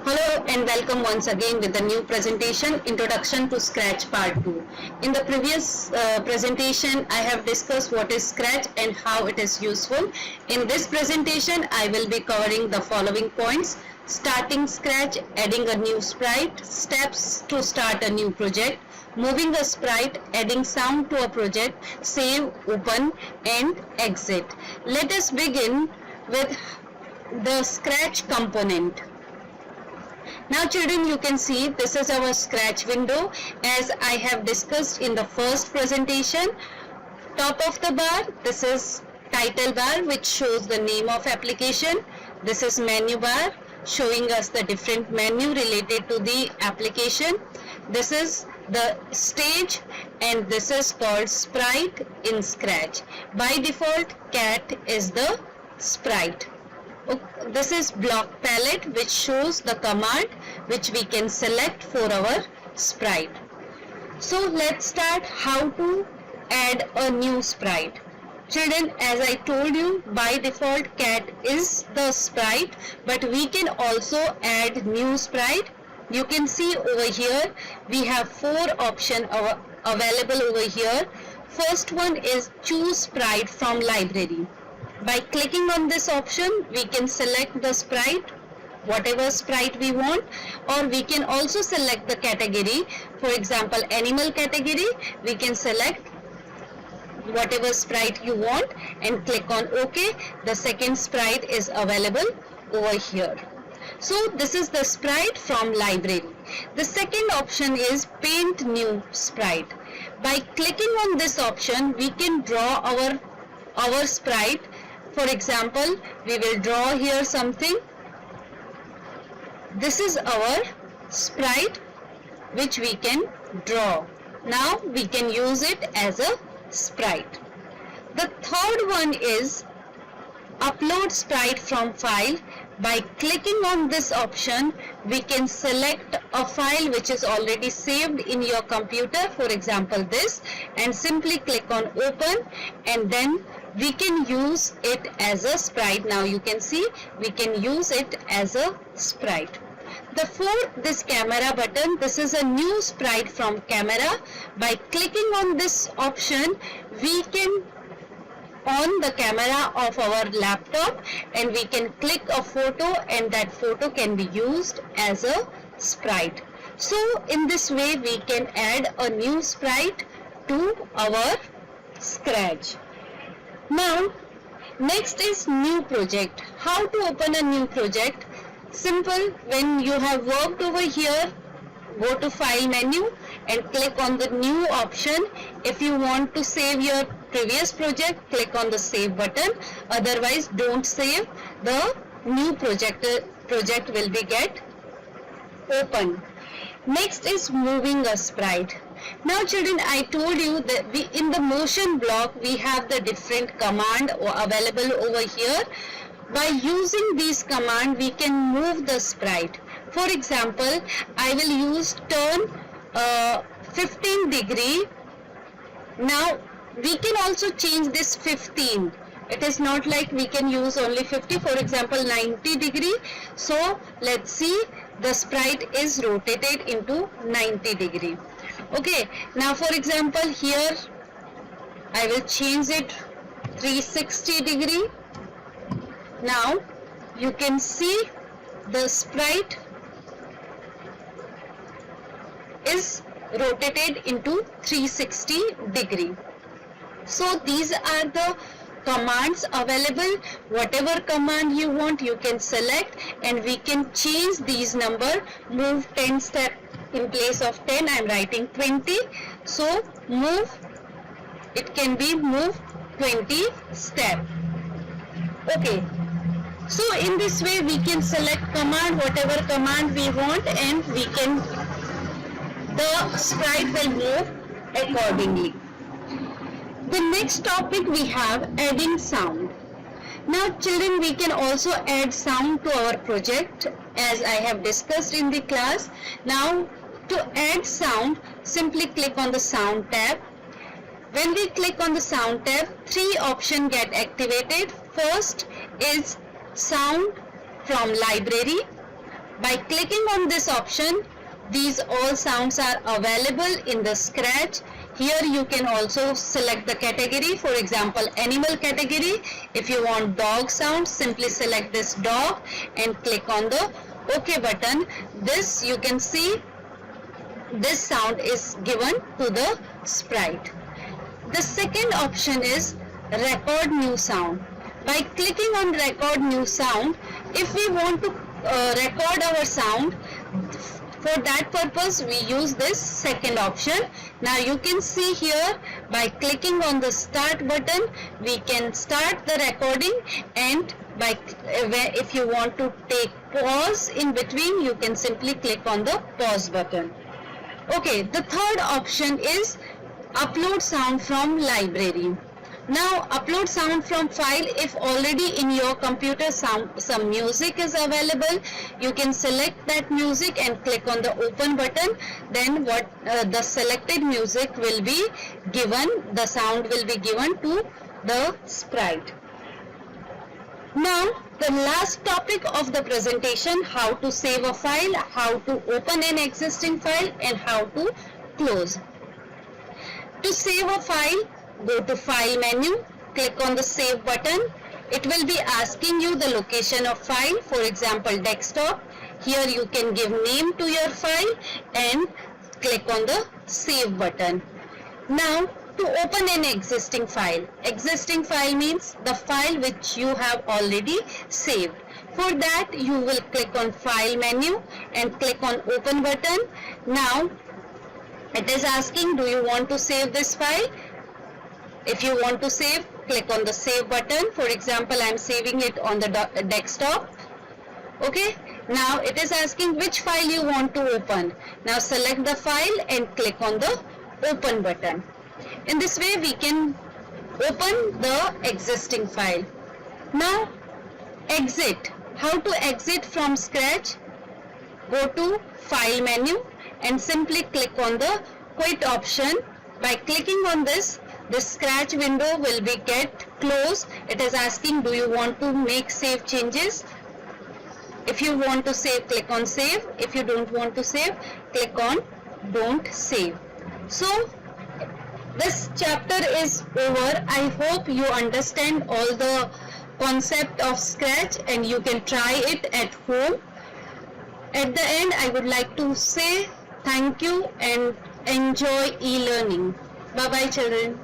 Hello and welcome once again with a new presentation, Introduction to Scratch Part 2. In the previous presentation, I have discussed what is Scratch and how it is useful. In this presentation, I will be covering the following points: starting Scratch, adding a new sprite, steps to start a new project, moving a sprite, adding sound to a project, save, open and exit. Let us begin with the Scratch component. Now children, you can see this is our Scratch window as I have discussed in the first presentation. Top of the bar, this is title bar which shows the name of application. This is menu bar showing us the different menu related to the application. This is the stage and this is called sprite in Scratch. By default, cat is the sprite. This is block palette which shows the command which we can select for our sprite. So let's start how to add a new sprite. Children, as I told you, by default cat is the sprite, but we can also add new sprite. You can see over here we have 4 options available over here. First one is choose sprite from library. By clicking on this option, we can select the sprite, whatever sprite we want, or we can also select the category. For example, animal category, we can select whatever sprite you want and click on OK. The second sprite is available over here. So this is the sprite from library. The second option is paint new sprite. By clicking on this option, we can draw our sprite. For example, we will draw here something. This is our sprite which we can draw. Now we can use it as a sprite. The third one is upload sprite from file. By clicking on this option, we can select a file which is already saved in your computer, for example this, and simply click on open, and then we can use it as a sprite. Now you can see we can use it as a sprite. The fourth, this camera button, this is a new sprite from camera. By clicking on this option, we can on the camera of our laptop and we can click a photo and that photo can be used as a sprite. So in this way we can add a new sprite to our Scratch. Now next is new project. How to open a new project? Simple. When you have worked over here, go to file menu and click on the new option. If you want to save your previous project, click on the save button. Otherwise don't save. The new project will be get open. Next is moving a sprite. Now children, I told you that in the motion block we have the different command available over here. By using these command we can move the sprite. For example, I will use turn 15 degree. Now we can also change this 15. It is not like we can use only 50. For example, 90 degree. So let's see, the sprite is rotated into 90 degree. Okay, now for example here I will change it 360 degree. Now you can see the sprite is rotated into 360 degree. So these are the commands available. Whatever command you want, you can select and we can change these number. Move 10 step in place of 10, I am writing 20. So move, it can be move 20 step. Okay. So in this way we can select command, whatever command we want, and we can, the sprite will move accordingly. The next topic we have adding sound. Now children, we can also add sound to our project as I have discussed in the class. Now to add sound, simply click on the sound tab. When we click on the sound tab, 3 options get activated. First is sound from library. By clicking on this option, these all sounds are available in the Scratch. Here you can also select the category, for example animal category. If you want dog sound, simply select this dog and click on the OK button. This you can see, this sound is given to the sprite. The second option is record new sound. By clicking on record new sound, if we want to record our sound, for that purpose we use this second option. Now you can see here, by clicking on the start button, we can start the recording, and if you want to take pause in between, you can simply click on the pause button. Okay, the third option is upload sound from library. Now upload sound from file. If already in your computer some music is available, you can select that music and click on the open button. Then the selected music will be given, the sound will be given to the sprite. Now the last topic of the presentation, how to save a file, how to open an existing file, and how to close. To save a file, go to File menu, click on the Save button. It will be asking you the location of file, for example desktop. Here you can give name to your file and click on the Save button. Now to open an existing file. Existing file means the file which you have already saved. For that you will click on File menu and click on Open button. Now it is asking, do you want to save this file? If you want to save, click on the Save button. For example, I am saving it on the desktop. Okay. Now it is asking which file you want to open. Now select the file and click on the Open button. In this way we can open the existing file. Now exit. How to exit from Scratch? Go to File menu and simply click on the Quit option. By clicking on this, the Scratch window will be get closed. It is asking, do you want to make save changes? If you want to save, click on Save. If you don't want to save, click on Don't Save. So this chapter is over. I hope you understand all the concept of Scratch and you can try it at home. At the end, I would like to say thank you and enjoy e-learning. Bye bye children.